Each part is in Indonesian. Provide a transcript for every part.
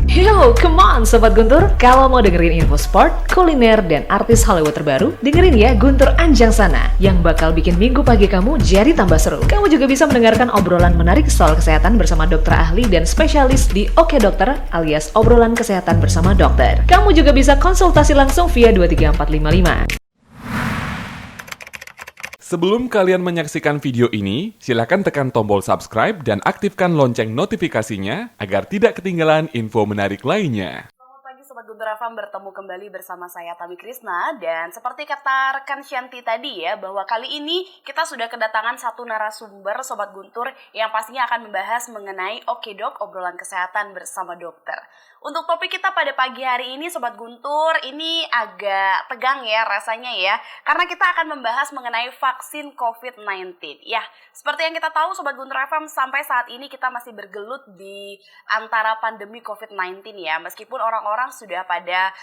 Yo, come on Sobat Guntur. Kalau mau dengerin info sport, kuliner, dan artis Hollywood terbaru, dengerin ya Guntur Anjang Sana, yang bakal bikin minggu pagi kamu jadi tambah seru. Kamu juga bisa mendengarkan obrolan menarik soal kesehatan bersama dokter ahli dan spesialis di Oke Dokter, alias obrolan kesehatan bersama dokter. Kamu juga bisa konsultasi langsung via 23455. Sebelum kalian menyaksikan video ini, silakan tekan tombol subscribe dan aktifkan lonceng notifikasinya agar tidak ketinggalan info menarik lainnya. Selamat pagi Sobat Guntur FM, bertemu kembali bersama saya Tami Krisna. Dan seperti kata rekan Shanti tadi ya, bahwa kali ini kita sudah kedatangan satu narasumber Sobat Guntur yang pastinya akan membahas mengenai Oke Dok, obrolan kesehatan bersama dokter. Untuk topik kita pada pagi hari ini Sobat Guntur, ini agak tegang ya rasanya ya, karena kita akan membahas mengenai vaksin COVID-19. Ya, seperti yang kita tahu Sobat Guntur FM, sampai saat ini kita masih bergelut di antara pandemi COVID-19 ya. Meskipun orang-orang sudah pada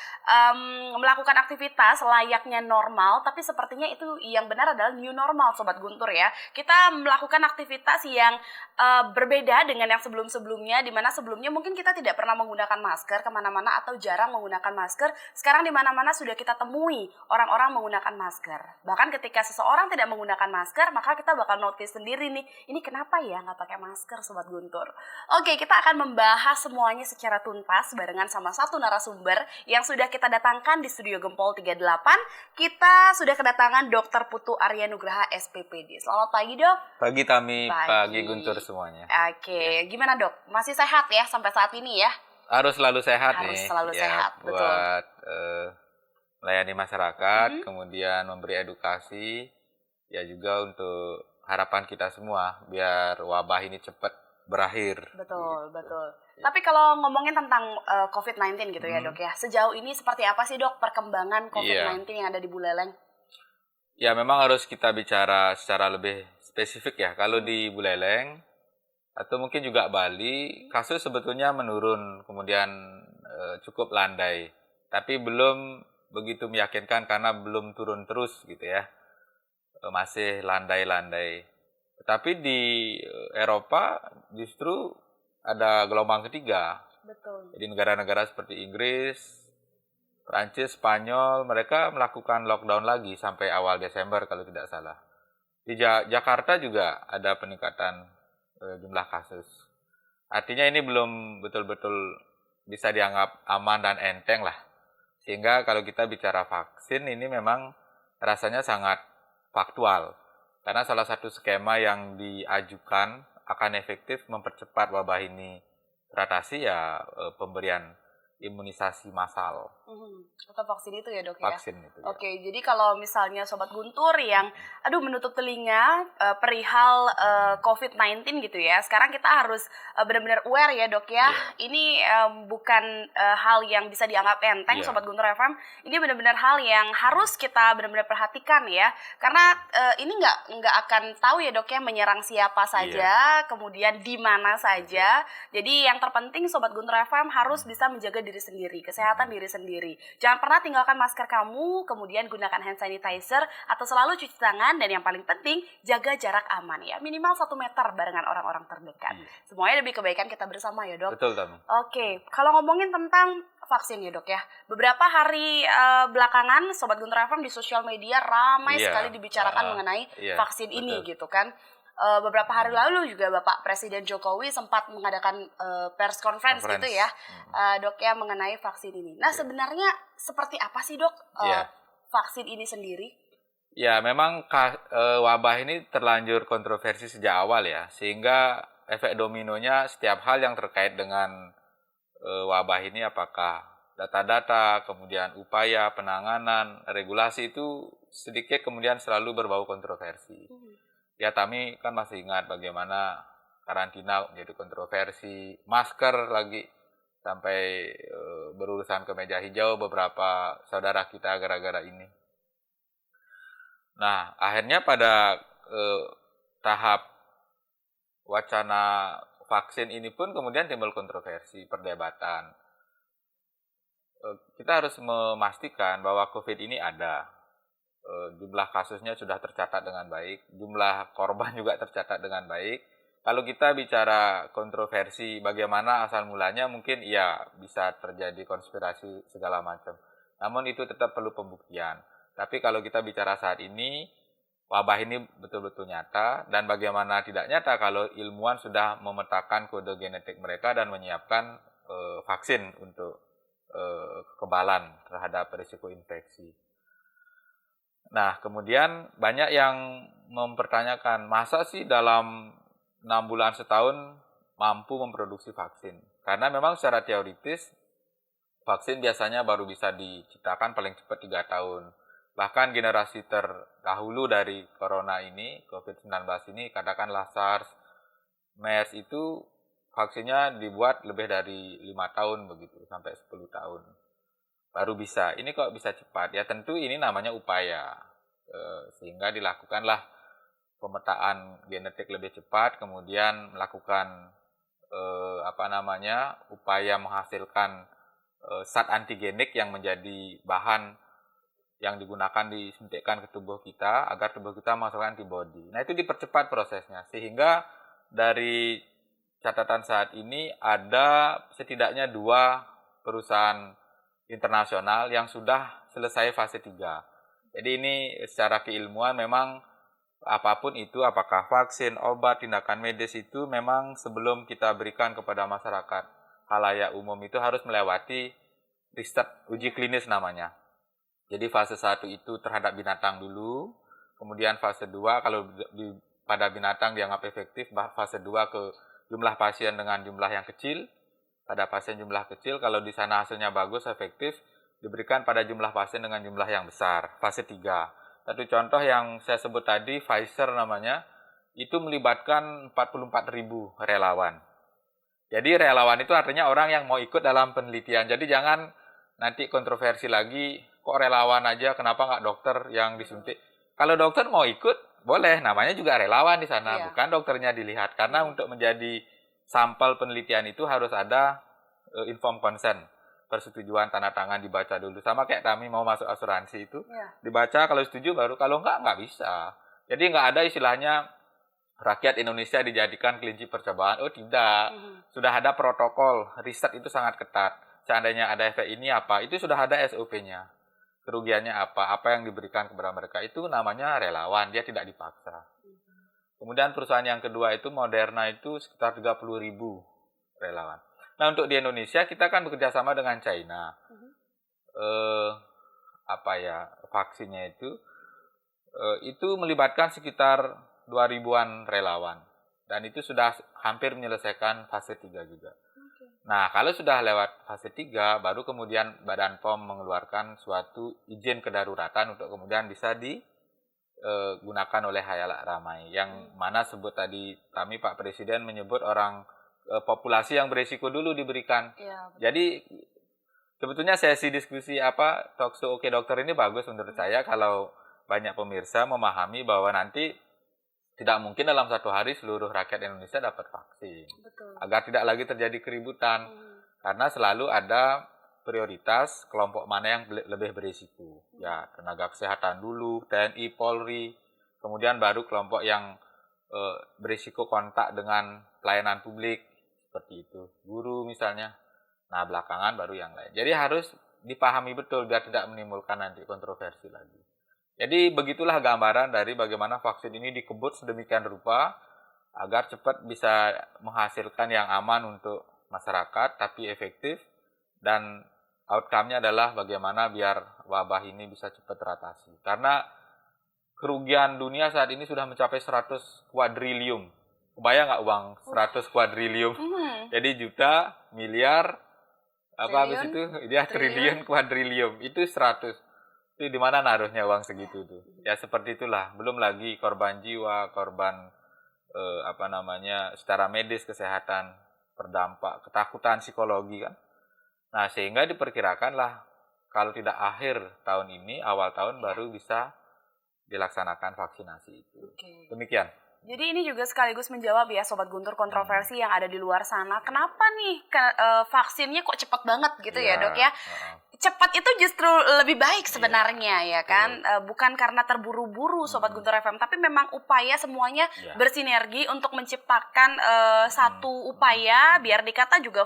melakukan aktivitas layaknya normal, tapi sepertinya itu yang benar adalah new normal Sobat Guntur ya. Kita melakukan aktivitas yang berbeda dengan yang sebelum-sebelumnya, di mana sebelumnya mungkin kita tidak pernah menggunakan masker kemana-mana atau jarang menggunakan masker. Sekarang di mana-mana sudah kita temui orang-orang menggunakan masker. Bahkan ketika seseorang tidak menggunakan masker, maka kita bakal notice sendiri nih, ini kenapa ya nggak pakai masker Sobat Guntur. Oke, kita akan membahas semuanya secara tuntas barengan sama satu narasumber yang sudah kita datangkan di Studio Gempol 38. Kita sudah kedatangan Dr. Putu Arya Nugraha SPPD. Selamat pagi Dok. Pagi Tami, pagi Guntur semuanya. Oke, gimana Dok? Masih sehat ya sampai saat ini ya? Harus selalu sehat Harus nih. selalu sehat, betul. Buat melayani masyarakat, kemudian memberi edukasi, ya juga untuk harapan kita semua biar wabah ini cepat berakhir. Betul, Gitu. betul. Ya. Tapi kalau ngomongin tentang COVID-19 gitu ya Dok ya, sejauh ini seperti apa sih Dok perkembangan COVID-19 yang ada di Buleleng? Ya memang harus kita bicara secara lebih spesifik ya. Kalau di Buleleng atau mungkin juga Bali, kasus sebetulnya menurun, kemudian cukup landai. Tapi belum begitu meyakinkan karena belum turun terus gitu ya. Masih landai-landai. Tetapi di Eropa justru ada gelombang ketiga. Betul. Jadi negara-negara seperti Inggris, Prancis, Spanyol, mereka melakukan lockdown lagi sampai awal Desember kalau tidak salah. Di Jakarta juga ada peningkatan jumlah kasus. Artinya ini belum betul-betul bisa dianggap aman dan enteng lah. Sehingga kalau kita bicara vaksin ini memang rasanya sangat faktual. Karena salah satu skema yang diajukan akan efektif mempercepat wabah ini teratasi ya pemberian imunisasi massal. Atau vaksin itu ya Dok ya? Vaksin itu. Oke, jadi kalau misalnya Sobat Guntur yang menutup telinga perihal COVID-19 gitu ya. Sekarang kita harus benar-benar aware ya Dok ya. Ini bukan hal yang bisa dianggap enteng Sobat Guntur FM. Ini benar-benar hal yang harus kita benar-benar perhatikan ya. Karena ini nggak akan tahu ya Dok ya menyerang siapa saja, kemudian di mana saja. Jadi yang terpenting Sobat Guntur FM harus bisa menjaga diri sendiri, kesehatan diri sendiri. Jangan pernah tinggalkan masker kamu, kemudian gunakan hand sanitizer atau selalu cuci tangan, dan yang paling penting jaga jarak aman ya, minimal 1 meter barengan orang-orang terdekat. Semuanya demi kebaikan kita bersama ya Dok. Betul Tami. Oke, kalau ngomongin tentang vaksin ya Dok ya, beberapa hari belakangan Sobat Guntur FM di sosial media ramai sekali dibicarakan mengenai vaksin ini gitu kan. Beberapa hari lalu juga Bapak Presiden Jokowi sempat mengadakan press conference gitu ya, Dok ya, mengenai vaksin ini. Nah sebenarnya seperti apa sih Dok vaksin ini sendiri? Ya memang wabah ini terlanjur kontroversi sejak awal ya, sehingga efek dominonya setiap hal yang terkait dengan wabah ini, apakah data-data, kemudian upaya penanganan, regulasi itu sedikit kemudian selalu berbau kontroversi. Ya Tami kan masih ingat bagaimana karantina menjadi kontroversi, masker lagi sampai berurusan ke meja hijau beberapa saudara kita gara-gara ini. Nah akhirnya pada tahap wacana vaksin ini pun kemudian timbul kontroversi, perdebatan. Kita harus memastikan bahwa COVID ini ada. Jumlah kasusnya sudah tercatat dengan baik, jumlah korban juga tercatat dengan baik, Kalau kita bicara kontroversi bagaimana asal mulanya, mungkin ya bisa terjadi konspirasi segala macam. Namun itu tetap perlu pembuktian. Tapi kalau kita bicara saat ini, wabah ini betul-betul nyata, dan bagaimana tidak nyata kalau ilmuwan sudah memetakan kode genetik mereka dan menyiapkan vaksin untuk kekebalan terhadap risiko infeksi. Nah, kemudian banyak yang mempertanyakan, masa sih dalam 6 bulan setahun mampu memproduksi vaksin? Karena memang secara teoritis, vaksin biasanya baru bisa diciptakan paling cepat 3 tahun. Bahkan generasi terdahulu dari corona ini, COVID-19 ini, katakanlah SARS, MERS itu vaksinnya dibuat lebih dari 5 tahun begitu, sampai 10 tahun. Baru bisa. Ini kok bisa cepat? Ya tentu ini namanya upaya. Sehingga dilakukanlah pemetaan genetik lebih cepat, kemudian melakukan upaya menghasilkan zat antigenik yang menjadi bahan yang digunakan disuntikkan ke tubuh kita agar tubuh kita menghasilkan antibodi. Nah, itu dipercepat prosesnya sehingga dari catatan saat ini ada setidaknya 2 perusahaan internasional yang sudah selesai fase 3. Jadi ini secara keilmuan memang apapun itu, apakah vaksin, obat, tindakan medis itu memang sebelum kita berikan kepada masyarakat khalayak umum itu harus melewati riset uji klinis namanya. Jadi fase 1 itu terhadap binatang dulu, kemudian fase 2 kalau pada binatang dianggap efektif, fase 2 ke jumlah pasien dengan jumlah yang kecil. Pada pasien jumlah kecil, kalau di sana hasilnya bagus, efektif, diberikan pada jumlah pasien dengan jumlah yang besar, fase 3. Satu contoh yang saya sebut tadi, Pfizer namanya, itu melibatkan 44.000 relawan. Jadi relawan itu artinya orang yang mau ikut dalam penelitian. Jadi jangan nanti kontroversi lagi, kok relawan aja, kenapa nggak dokter yang disuntik? Kalau dokter mau ikut, boleh, namanya juga relawan di sana, bukan dokternya dilihat. Karena untuk menjadi sampel penelitian itu harus ada informed consent. Persetujuan tanda tangan dibaca dulu, sama kayak kami mau masuk asuransi itu dibaca, kalau setuju baru, kalau nggak bisa. Jadi nggak ada istilahnya rakyat Indonesia dijadikan kelinci percobaan. Oh tidak, sudah ada protokol, riset itu sangat ketat. Seandainya ada efek ini apa, itu sudah ada SOP-nya. Kerugiannya apa yang diberikan kepada mereka, itu namanya relawan, dia tidak dipaksa. Kemudian perusahaan yang kedua itu Moderna, itu sekitar 30.000 relawan. Nah, untuk di Indonesia kita kan bekerja sama dengan China. Vaksinnya itu melibatkan sekitar 2.000-an relawan. Dan itu sudah hampir menyelesaikan fase 3 juga. Nah, kalau sudah lewat fase 3, baru kemudian Badan POM mengeluarkan suatu izin kedaruratan untuk kemudian bisa digunakan oleh khalayak ramai. Yang mana sebut tadi kami Pak Presiden menyebut orang populasi yang berisiko dulu diberikan. Jadi sebetulnya sesi diskusi talkshow Oke Dokter ini bagus menurut saya kalau banyak pemirsa memahami bahwa nanti tidak mungkin dalam 1 hari seluruh rakyat Indonesia dapat vaksin. Betul. Agar tidak lagi terjadi keributan. Karena selalu ada prioritas kelompok mana yang lebih berisiko. Ya, tenaga kesehatan dulu, TNI, Polri, kemudian baru kelompok yang berisiko kontak dengan pelayanan publik. Seperti itu, guru misalnya. Nah, belakangan baru yang lain. Jadi harus dipahami betul biar tidak menimbulkan nanti kontroversi lagi. Jadi begitulah gambaran dari bagaimana vaksin ini dikebut sedemikian rupa agar cepat bisa menghasilkan yang aman untuk masyarakat tapi efektif, dan outcome-nya adalah bagaimana biar wabah ini bisa cepat teratasi. Karena kerugian dunia saat ini sudah mencapai 100 kuadrilium. Kebayang nggak uang 100 kuadrilium? Jadi juta, miliar, habis itu dia triliun, kuadrilium. Itu 100. Itu di mana naruhnya uang segitu tuh? Ya seperti itulah. Belum lagi korban jiwa, korban secara medis, kesehatan, berdampak, ketakutan psikologi kan. Nah, sehingga diperkirakanlah kalau tidak akhir tahun ini, awal tahun baru bisa dilaksanakan vaksinasi itu. Demikian. Jadi ini juga sekaligus menjawab ya Sobat Guntur kontroversi yang ada di luar sana. Kenapa nih vaksinnya kok cepat banget gitu ya Dok ya? cepat itu justru lebih baik sebenarnya ya kan. Bukan karena terburu-buru Sobat Guntur FM, tapi memang upaya semuanya bersinergi untuk menciptakan satu upaya biar dikata juga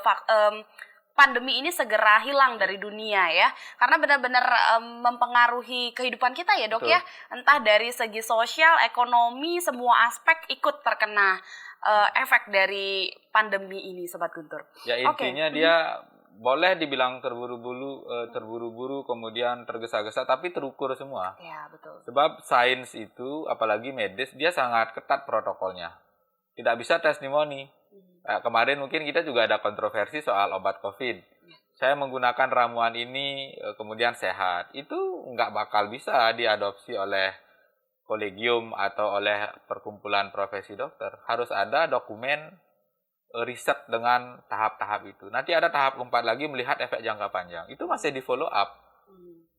pandemi ini segera hilang dari dunia ya. Karena benar-benar mempengaruhi kehidupan kita ya Dok ya. Entah dari segi sosial, ekonomi, semua aspek ikut terkena efek dari pandemi ini Sobat Guntur. Ya intinya dia boleh dibilang terburu-buru, kemudian tergesa-gesa, tapi terukur semua. Ya, betul. Sebab sains itu, apalagi medis, dia sangat ketat protokolnya. Tidak bisa testimoni. Kemarin mungkin kita juga ada kontroversi soal obat COVID. Saya menggunakan ramuan ini, kemudian sehat. Itu nggak bakal bisa diadopsi oleh kolegium atau oleh perkumpulan profesi dokter. Harus ada dokumen riset dengan tahap-tahap itu. Nanti ada tahap keempat lagi melihat efek jangka panjang. Itu masih di follow up.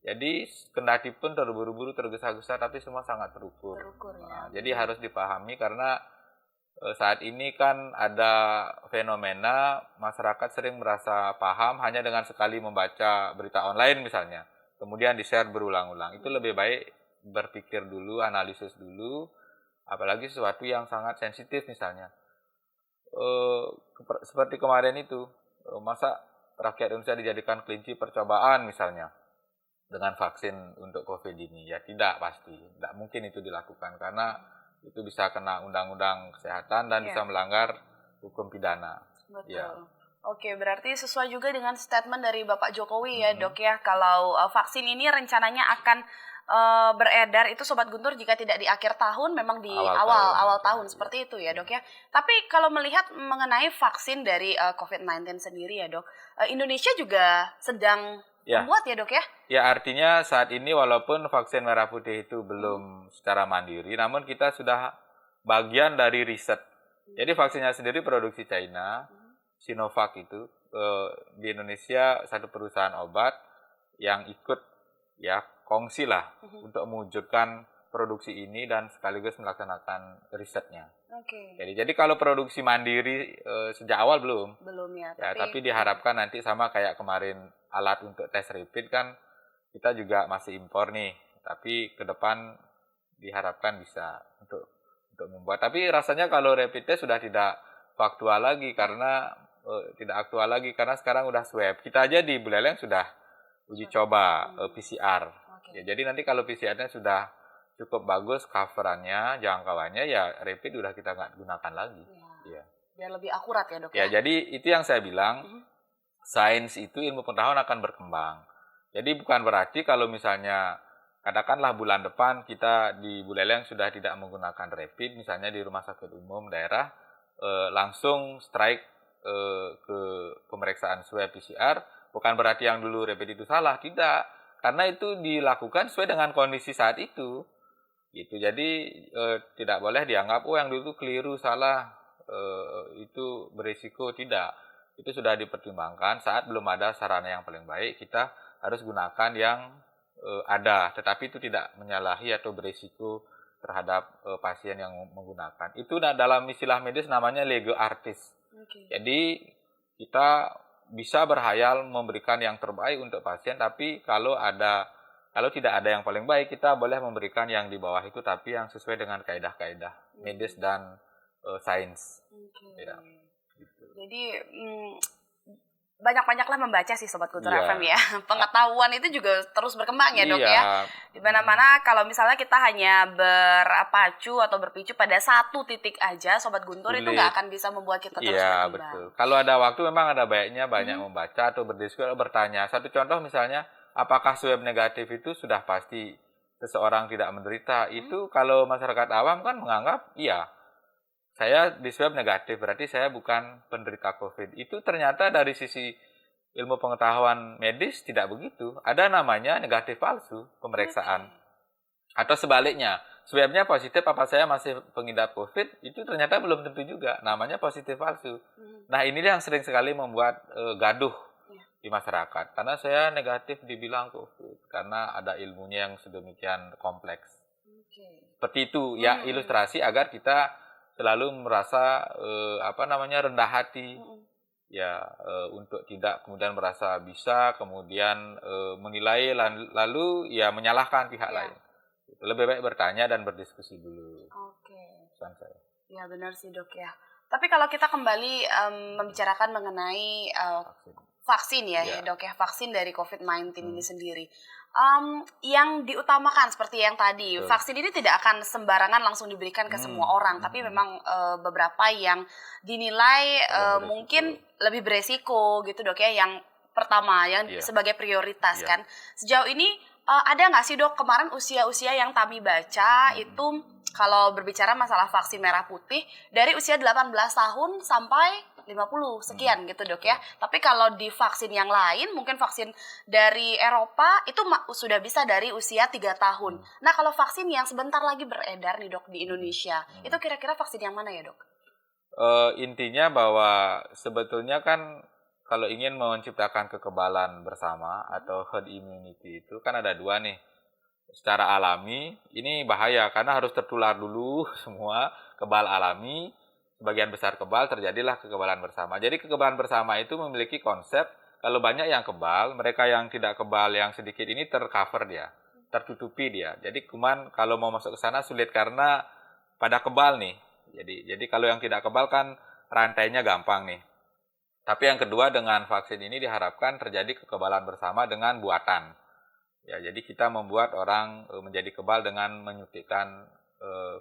Jadi kendati pun terburu-buru, tergesa-gesa, tapi semua sangat terukur. Jadi harus dipahami karena saat ini kan ada fenomena masyarakat sering merasa paham hanya dengan sekali membaca berita online misalnya. Kemudian di-share berulang-ulang. Itu lebih baik berpikir dulu, analisis dulu. Apalagi sesuatu yang sangat sensitif misalnya. Seperti kemarin itu, masa rakyat Indonesia dijadikan kelinci percobaan misalnya dengan vaksin untuk COVID ini? Ya tidak, pasti tidak mungkin itu dilakukan karena itu bisa kena undang-undang kesehatan dan bisa melanggar hukum pidana. Betul. Ya. Oke, berarti sesuai juga dengan statement dari Bapak Jokowi ya Dok ya, kalau vaksin ini rencananya akan beredar itu Sobat Guntur jika tidak di akhir tahun, memang di awal tahun seperti itu ya Dok ya. Tapi kalau melihat mengenai vaksin dari COVID-19 sendiri ya Dok, Indonesia juga sedang membuat ya Dok ya? Ya artinya saat ini walaupun vaksin merah putih itu belum secara mandiri, namun kita sudah bagian dari riset. Jadi vaksinnya sendiri produksi China, Sinovac itu, di Indonesia satu perusahaan obat yang ikut ya kongsi lah untuk mewujudkan produksi ini dan sekaligus melaksanakan risetnya. Jadi kalau produksi mandiri sejak awal belum ya, tapi diharapkan nanti sama kayak kemarin alat untuk tes rapid kan kita juga masih impor nih, tapi ke depan diharapkan bisa untuk membuat. Tapi rasanya kalau rapid test sudah tidak faktual lagi karena tidak aktual lagi karena sekarang udah swab. Kita aja di Buleleng sudah uji coba PCR. Ya, jadi nanti kalau PCR-nya sudah cukup bagus coverannya, jangkauannya, ya rapid udah kita nggak gunakan lagi. Ya. Biar lebih akurat ya Dok. Ya, jadi itu yang saya bilang, sains itu ilmu pengetahuan akan berkembang. Jadi bukan berarti kalau misalnya katakanlah bulan depan kita di Buleleng sudah tidak menggunakan rapid, misalnya di rumah sakit umum daerah, langsung strike ke pemeriksaan swab PCR, bukan berarti yang dulu rapid itu salah, tidak. Karena itu dilakukan sesuai dengan kondisi saat itu. Gitu. Jadi tidak boleh dianggap yang dulu keliru, salah, itu berisiko, tidak. Itu sudah dipertimbangkan saat belum ada sarana yang paling baik, kita harus gunakan yang ada, tetapi itu tidak menyalahi atau berisiko terhadap pasien yang menggunakan. Itu dalam istilah medis namanya lege artis. Jadi kita bisa berhayal memberikan yang terbaik untuk pasien, tapi kalau tidak ada yang paling baik, kita boleh memberikan yang di bawah itu, tapi yang sesuai dengan kaidah-kaidah medis dan sains. Ya, gitu. Jadi banyak-banyaklah membaca sih Sobat Guntur FM ya. Pengetahuan itu juga terus berkembang ya Dok ya. Di mana-mana kalau misalnya kita hanya berpacu atau berpicu pada satu titik aja Sobat Guntur, itu nggak akan bisa membuat kita terus berkembang. Iya betul. Kalau ada waktu memang ada baiknya banyak membaca atau berdiskusi atau bertanya. Satu contoh misalnya, apakah swab negatif itu sudah pasti seseorang tidak menderita? Itu kalau masyarakat awam kan menganggap iya. Saya di swab negatif, berarti saya bukan penderita COVID. Itu ternyata dari sisi ilmu pengetahuan medis tidak begitu. Ada namanya negatif palsu pemeriksaan. Atau sebaliknya, swabnya positif apa saya masih pengidap COVID, itu ternyata belum tentu juga. Namanya positif palsu. Nah ini yang sering sekali membuat gaduh di masyarakat. Karena saya negatif dibilang COVID. Karena ada ilmunya yang sedemikian kompleks. Seperti itu ya, ilustrasi agar kita selalu merasa rendah hati ya untuk tidak kemudian merasa bisa, kemudian menilai lalu ya menyalahkan pihak lain. Lebih baik bertanya dan berdiskusi dulu. Oke. Pesan saya. Ya benar sih dok ya. Tapi kalau kita kembali membicarakan mengenai vaksin ya dok ya, vaksin dari COVID-19 ini sendiri. Yang diutamakan seperti yang tadi, vaksin ini tidak akan sembarangan langsung diberikan ke semua orang, tapi memang beberapa yang dinilai mungkin lebih beresiko gitu dok ya, yang pertama yang sebagai prioritas kan. Sejauh ini ada nggak sih dok, kemarin usia-usia yang kami baca itu kalau berbicara masalah vaksin merah putih dari usia 18 tahun sampai 50 sekian gitu dok ya. Tapi kalau di vaksin yang lain, mungkin vaksin dari Eropa itu sudah bisa dari usia 3 tahun. Nah kalau vaksin yang sebentar lagi beredar nih dok di Indonesia, itu kira-kira vaksin yang mana ya dok? Intinya bahwa sebetulnya kan kalau ingin menciptakan kekebalan bersama atau herd immunity itu kan ada dua nih. Secara alami ini bahaya karena harus tertular dulu semua, kebal alami. Sebagian besar kebal, terjadilah kekebalan bersama. Jadi kekebalan bersama itu memiliki konsep, kalau banyak yang kebal, mereka yang tidak kebal, yang sedikit ini tercover dia, tertutupi dia. Jadi kuman kalau mau masuk ke sana sulit karena pada kebal nih. Jadi kalau yang tidak kebal kan rantainya gampang nih. Tapi yang kedua dengan vaksin ini diharapkan terjadi kekebalan bersama dengan buatan. Ya, jadi kita membuat orang menjadi kebal dengan menyuntikkan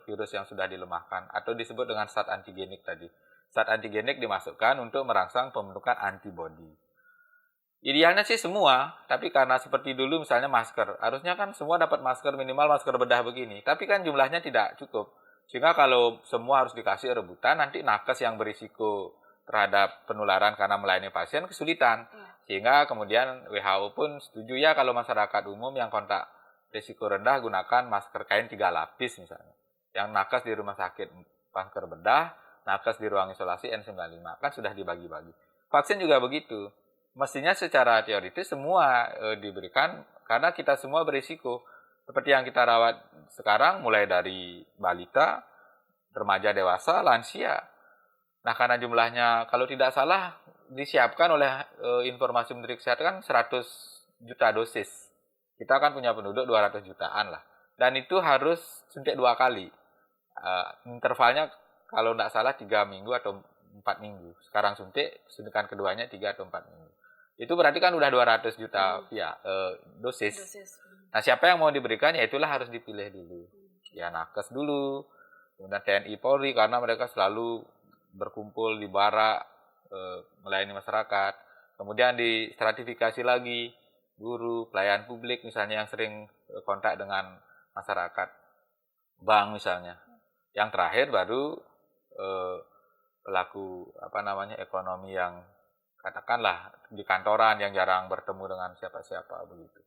virus yang sudah dilemahkan atau disebut dengan zat antigenik tadi. Zat antigenik dimasukkan untuk merangsang pembentukan antibodi. Idealnya sih semua, tapi karena seperti dulu misalnya masker, harusnya kan semua dapat masker, minimal masker bedah begini, tapi kan jumlahnya tidak cukup. Sehingga kalau semua harus dikasih rebutan, nanti nakes yang berisiko terhadap penularan karena melayani pasien kesulitan. Sehingga kemudian WHO pun setuju ya kalau masyarakat umum yang kontak risiko rendah gunakan masker kain 3 lapis misalnya. Yang nakes di rumah sakit masker bedah, nakes di ruang isolasi N95. Kan sudah dibagi-bagi. Vaksin juga begitu. Mestinya secara teoritis semua diberikan karena kita semua berisiko. Seperti yang kita rawat sekarang mulai dari balita, remaja dewasa, lansia. Nah karena jumlahnya kalau tidak salah disiapkan oleh informasi Menteri Kesehatan kan 100 juta dosis. Kita kan punya penduduk 200 jutaan lah. Dan itu harus suntik 2 kali. Intervalnya kalau tidak salah 3 minggu atau 4 minggu. Sekarang suntikan keduanya 3 atau 4 minggu. Itu berarti kan udah 200 juta dosis. Nah siapa yang mau diberikan ya itulah harus dipilih dulu. Ya nakes dulu, kemudian TNI Polri karena mereka selalu berkumpul di barak melayani masyarakat. Kemudian distratifikasi lagi guru, pelayan publik misalnya yang sering kontak dengan masyarakat, bank misalnya. Yang terakhir baru pelaku ekonomi yang katakanlah di kantoran yang jarang bertemu dengan siapa-siapa begitu.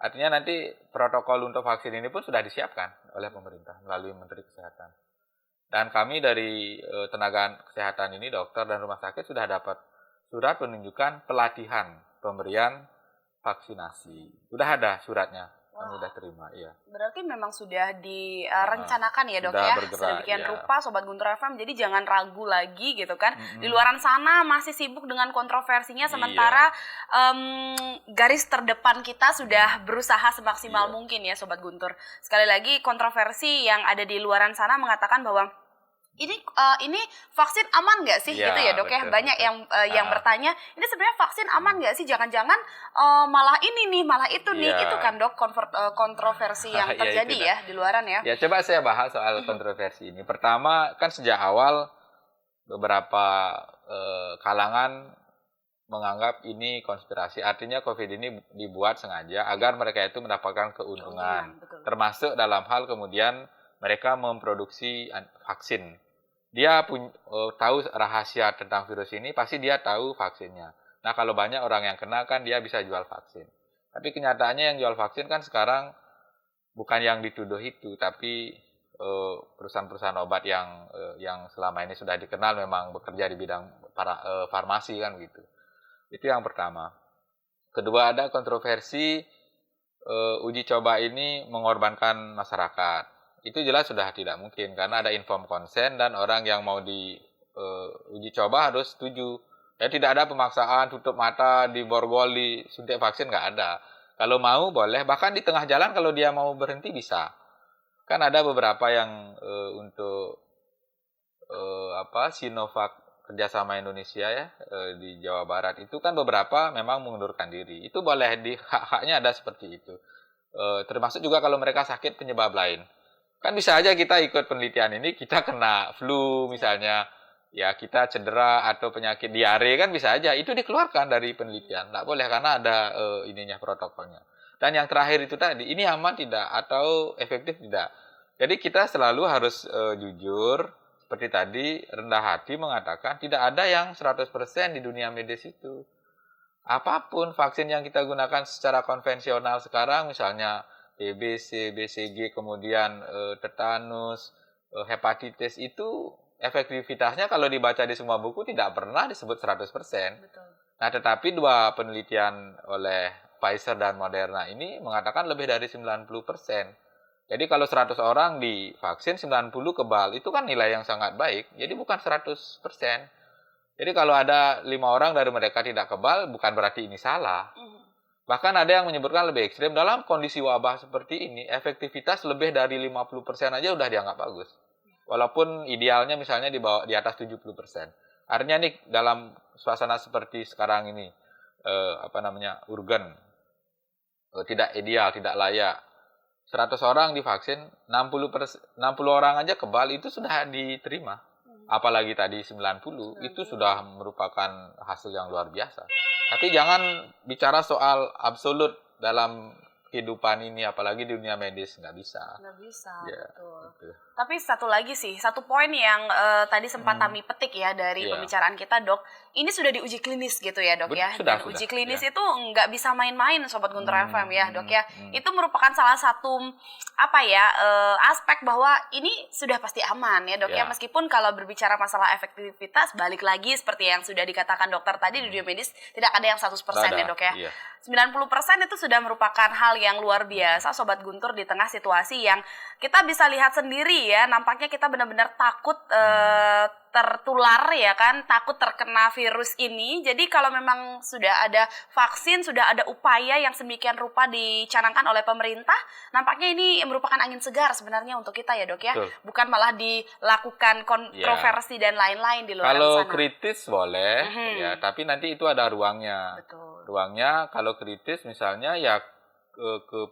Artinya nanti protokol untuk vaksin ini pun sudah disiapkan oleh pemerintah melalui Menteri Kesehatan. Dan kami dari tenaga kesehatan ini, dokter dan rumah sakit sudah dapat surat penunjukan pelatihan pemberian vaksinasi. Sudah ada suratnya, kami sudah terima. Iya. Berarti memang sudah direncanakan ya dok ya, sedemikian rupa Sobat Guntur FM. Jadi jangan ragu lagi gitu kan. Di luaran sana masih sibuk dengan kontroversinya, sementara garis terdepan kita sudah berusaha semaksimal mungkin ya Sobat Guntur. Sekali lagi kontroversi yang ada di luaran sana mengatakan bahwa ini vaksin aman nggak sih gitu ya dok ya, banyak yang bertanya ini sebenarnya vaksin aman nggak sih, jangan-jangan malah ini nih malah itu nih, itu kan dok kontroversi yang terjadi ya di luaran ya. Ya coba saya bahas soal kontroversi ini. Pertama kan sejak awal beberapa kalangan menganggap ini konspirasi, artinya COVID ini dibuat sengaja agar mereka itu mendapatkan keuntungan, termasuk dalam hal kemudian mereka memproduksi vaksin. Dia tahu rahasia tentang virus ini, pasti dia tahu vaksinnya. Nah, kalau banyak orang yang kena kan dia bisa jual vaksin. Tapi kenyataannya yang jual vaksin kan sekarang bukan yang dituduh itu, tapi perusahaan-perusahaan obat yang selama ini sudah dikenal memang bekerja di bidang farmasi kan gitu. Itu yang pertama. Kedua, ada kontroversi uji coba ini mengorbankan masyarakat. Itu jelas sudah tidak mungkin karena ada informed consent dan orang yang mau di uji coba harus setuju Ya tidak ada pemaksaan tutup mata di borgol di suntik vaksin, nggak ada. Kalau mau boleh, bahkan di tengah jalan kalau dia mau berhenti bisa. Kan ada beberapa yang untuk Sinovac kerjasama Indonesia ya di Jawa Barat itu kan beberapa memang mengundurkan diri. Itu boleh, di hak-haknya ada seperti itu. Termasuk juga kalau mereka sakit penyebab lain. Kan bisa aja kita ikut penelitian ini, kita kena flu misalnya, ya kita cedera atau penyakit diare kan bisa aja. Itu dikeluarkan dari penelitian. Nggak boleh karena ada protokolnya. Dan yang terakhir itu tadi, ini aman tidak atau efektif tidak. Jadi kita selalu harus jujur, seperti tadi rendah hati mengatakan tidak ada yang 100% di dunia medis itu. Apapun vaksin yang kita gunakan secara konvensional sekarang, misalnya TBC, BCG, kemudian tetanus, hepatitis, itu efektivitasnya kalau dibaca di semua buku tidak pernah disebut 100%. Betul. Nah, tetapi 2 penelitian oleh Pfizer dan Moderna ini mengatakan lebih dari 90%. Jadi kalau 100 orang divaksin, 90 kebal, itu kan nilai yang sangat baik. Jadi bukan 100%. Jadi kalau ada 5 orang dari mereka tidak kebal, bukan berarti ini salah. Bahkan ada yang menyebutkan lebih ekstrim, dalam kondisi wabah seperti ini, efektivitas lebih dari 50% aja udah dianggap bagus. Walaupun idealnya misalnya di atas 70%. Artinya nih dalam suasana seperti sekarang ini, urgen, tidak ideal, tidak layak. 100 orang divaksin, 60 orang aja kebal, itu sudah diterima. Apalagi tadi 90, itu sudah merupakan hasil yang luar biasa. Tapi jangan bicara soal absolut dalam kehidupan ini, apalagi di dunia medis, nggak bisa. Nggak bisa, Ya, betul. betul. Tapi satu lagi sih, satu poin yang tadi sempat Tami petik ya dari Iya. pembicaraan kita, Dok. Ini sudah diuji klinis gitu ya, Dok ya. Sudah, Dan uji sudah, klinis ya. itu nggak bisa main-main, Sobat Guntur FM ya, Dok ya. Itu merupakan salah satu aspek bahwa ini sudah pasti aman ya, Dok ya. Ya. Meskipun kalau berbicara masalah efektivitas, balik lagi seperti yang sudah dikatakan dokter tadi di dunia medis, tidak ada yang 100% ya, Dok ya. Iya. 90% itu sudah merupakan hal yang luar biasa, Sobat Guntur, di tengah situasi yang kita bisa lihat sendiri ya, nampaknya kita benar-benar takut tertular ya kan, takut terkena virus ini. Jadi kalau memang sudah ada vaksin, sudah ada upaya yang sedemikian rupa dicanangkan oleh pemerintah, nampaknya ini merupakan angin segar sebenarnya untuk kita ya, Dok ya. Betul. Bukan malah dilakukan kontroversi dan lain-lain di luar Kalau sana. kritis boleh, ya, tapi nanti itu ada ruangnya. Betul. Ruangnya kalau kritis misalnya ya ke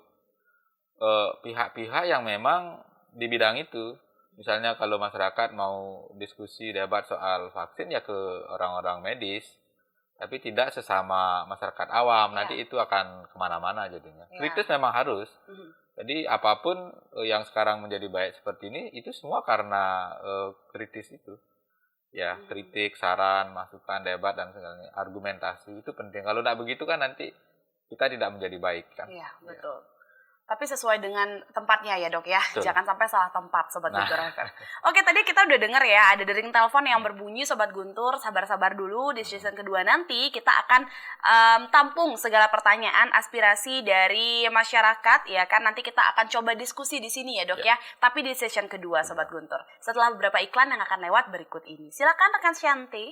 pihak-pihak yang memang di bidang itu. Misalnya kalau masyarakat mau diskusi debat soal vaksin ya ke orang-orang medis, tapi tidak sesama masyarakat awam. Nanti itu akan kemana-mana jadinya. Ya. Kritis memang harus. Jadi apapun yang sekarang menjadi baik seperti ini, itu semua karena kritis itu. Ya, kritik, saran, masukan, debat, dan segala argumentasi itu penting. Kalau tidak begitu kan nanti kita tidak menjadi baik kan. Iya, betul. Tapi sesuai dengan tempatnya ya, Dok ya. Betul. Jangan sampai salah tempat, Sobat Guntur FM. Oke, tadi kita udah dengar ya, ada dering telepon yang berbunyi, Sobat Guntur. Sabar-sabar dulu, di season kedua nanti kita akan tampung segala pertanyaan, aspirasi dari masyarakat ya kan. Nanti kita akan coba diskusi di sini ya, Dok ya. Tapi di session kedua, Sobat Guntur. Setelah beberapa iklan yang akan lewat berikut ini. Silakan rekan Shanti.